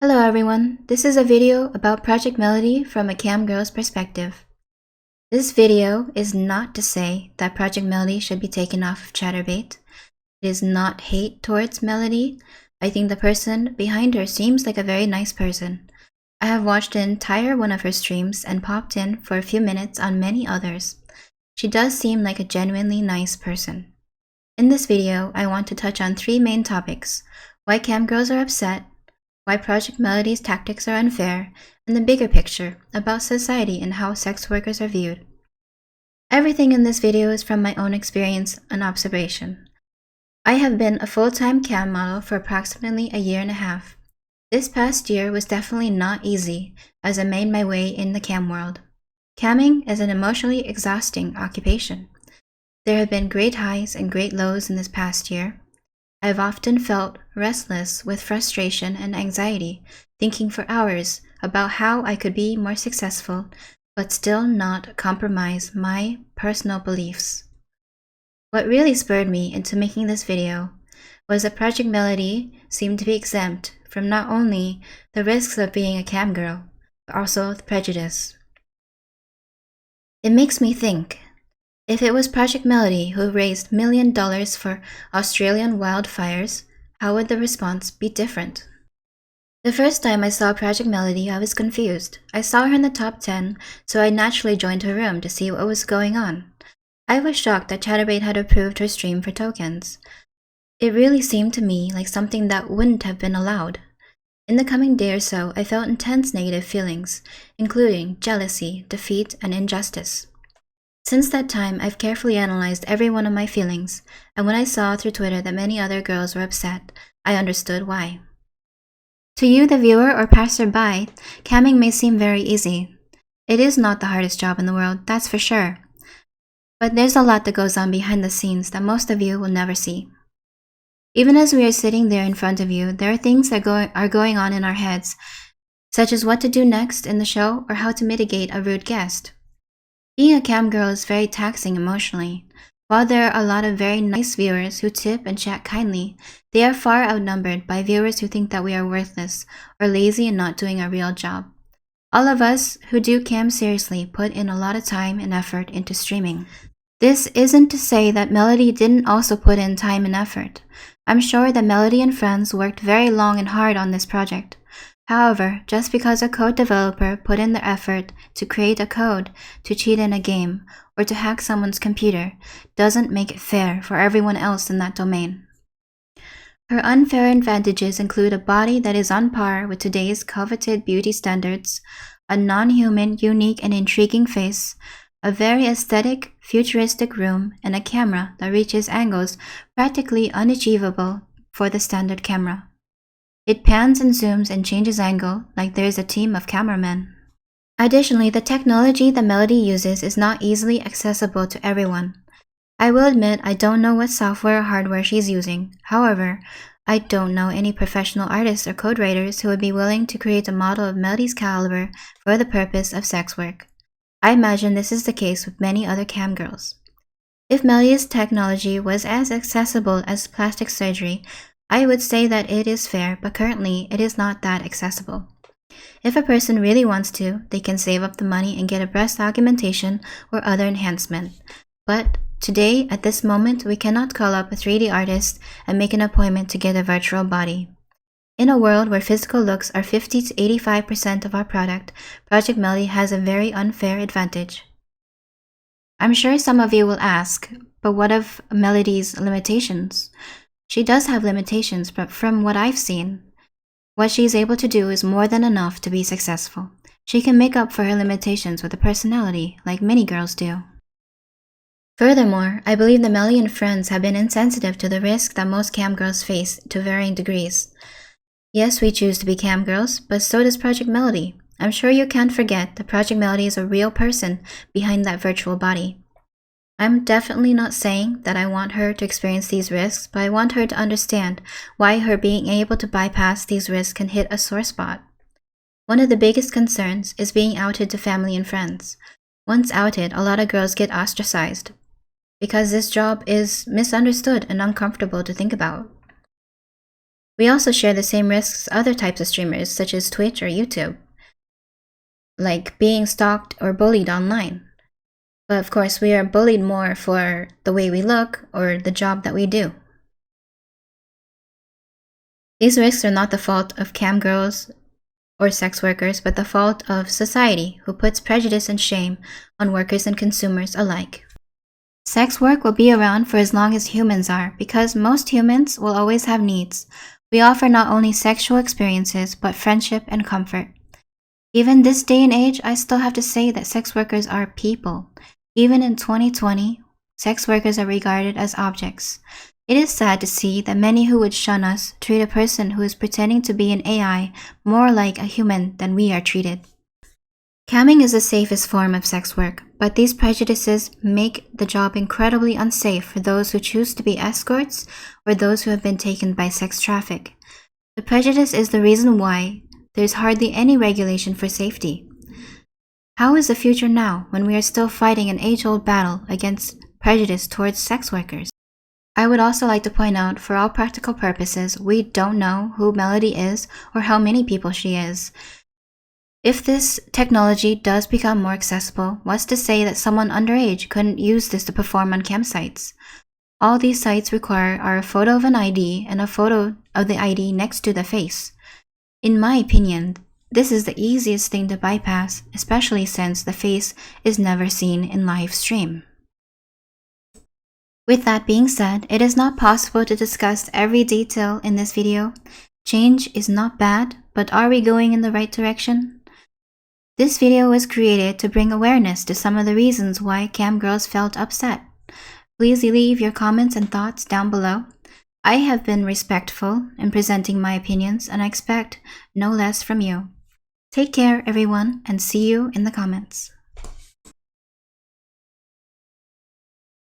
Hello everyone, this is a video about Project Melody from a Camgirl's perspective. This video is not to say that Project Melody should be taken off of Chatterbait. It is not hate towards Melody. I think the person behind her seems like a very nice person. I have watched the entire one of her streams and popped in for a few minutes on many others. She does seem like a genuinely nice person. In this video, I want to touch on three main topics: why Camgirls are upset, why Project Melody's tactics are unfair, and the bigger picture about society and how sex workers are viewed. Everything in this video is from my own experience and observation. I have been a full-time cam model for approximately a year and a half. This past year was definitely not easy as I made my way in the cam world. Camming is an emotionally exhausting occupation. There have been great highs and great lows in this past year. I've often felt restless with frustration and anxiety, thinking for hours about how I could be more successful, but still not compromise my personal beliefs. What really spurred me into making this video was that Project Melody seemed to be exempt from not only the risks of being a cam girl, but also the prejudice. It makes me think, if it was Project Melody who raised $1 million for Australian wildfires, how would the response be different? The first time I saw Project Melody, I was confused. I saw her in the top 10, so I naturally joined her room to see what was going on. I was shocked that Chatterbait had approved her stream for tokens. It really seemed to me like something that wouldn't have been allowed. In the coming day or so, I felt intense negative feelings, including jealousy, defeat, and injustice. Since that time, I've carefully analyzed every one of my feelings, and when I saw through Twitter that many other girls were upset, I understood why. To you, the viewer or passerby, camming may seem very easy. It is not the hardest job in the world, that's for sure. But there's a lot that goes on behind the scenes that most of you will never see. Even as we are sitting there in front of you, there are things that are going on in our heads, such as what to do next in the show or how to mitigate a rude guest. Being a cam girl is very taxing emotionally. While there are a lot of very nice viewers who tip and chat kindly, they are far outnumbered by viewers who think that we are worthless or lazy and not doing a real job. All of us who do cam seriously put in a lot of time and effort into streaming. This isn't to say that Melody didn't also put in time and effort. I'm sure that Melody and friends worked very long and hard on this project. However, just because a code developer put in their effort to create a code to cheat in a game or to hack someone's computer doesn't make it fair for everyone else in that domain. Her unfair advantages include a body that is on par with today's coveted beauty standards, a non-human, unique, and intriguing face, a very aesthetic, futuristic room, and a camera that reaches angles practically unachievable for the standard camera. It pans and zooms and changes angle like there's a team of cameramen. Additionally, the technology that Melody uses is not easily accessible to everyone. I will admit I don't know what software or hardware she's using. However, I don't know any professional artists or code writers who would be willing to create a model of Melody's caliber for the purpose of sex work. I imagine this is the case with many other cam girls. If Melody's technology was as accessible as plastic surgery, I would say that it is fair, but currently it is not that accessible. If a person really wants to, they can save up the money and get a breast augmentation or other enhancement. But today, at this moment, we cannot call up a 3D artist and make an appointment to get a virtual body. In a world where physical looks are 50 to 85% of our product, Project Melody has a very unfair advantage. I'm sure some of you will ask, but what of Melody's limitations? She does have limitations, but from what I've seen, what she is able to do is more than enough to be successful. She can make up for her limitations with a personality, like many girls do. Furthermore, I believe that Melody and friends have been insensitive to the risk that most cam girls face to varying degrees. Yes, we choose to be cam girls, but so does Project Melody. I'm sure you can't forget that Project Melody is a real person behind that virtual body. I'm definitely not saying that I want her to experience these risks, but I want her to understand why her being able to bypass these risks can hit a sore spot. One of the biggest concerns is being outed to family and friends. Once outed, a lot of girls get ostracized because this job is misunderstood and uncomfortable to think about. We also share the same risks as other types of streamers, such as Twitch or YouTube, like being stalked or bullied online. But of course, we are bullied more for the way we look or the job that we do. These risks are not the fault of camgirls or sex workers, but the fault of society, who puts prejudice and shame on workers and consumers alike. Sex work will be around for as long as humans are, because most humans will always have needs. We offer not only sexual experiences, but friendship and comfort. Even this day and age, I still have to say that sex workers are people. Even in 2020, sex workers are regarded as objects. It is sad to see that many who would shun us treat a person who is pretending to be an AI more like a human than we are treated. Camming is the safest form of sex work, but these prejudices make the job incredibly unsafe for those who choose to be escorts or those who have been taken by sex traffic. The prejudice is the reason why there's hardly any regulation for safety. How is the future now when we are still fighting an age-old battle against prejudice towards sex workers? I would also like to point out, for all practical purposes, we don't know who Melody is or how many people she is. If this technology does become more accessible, what's to say that someone underage couldn't use this to perform on campsites? All these sites require are a photo of an ID and a photo of the ID next to the face. In my opinion, this is the easiest thing to bypass, especially since the face is never seen in live stream. With that being said, it is not possible to discuss every detail in this video. Change is not bad, but are we going in the right direction? This video was created to bring awareness to some of the reasons why camgirls felt upset. Please leave your comments and thoughts down below. I have been respectful in presenting my opinions, and I expect no less from you. Take care, everyone, and see you in the comments.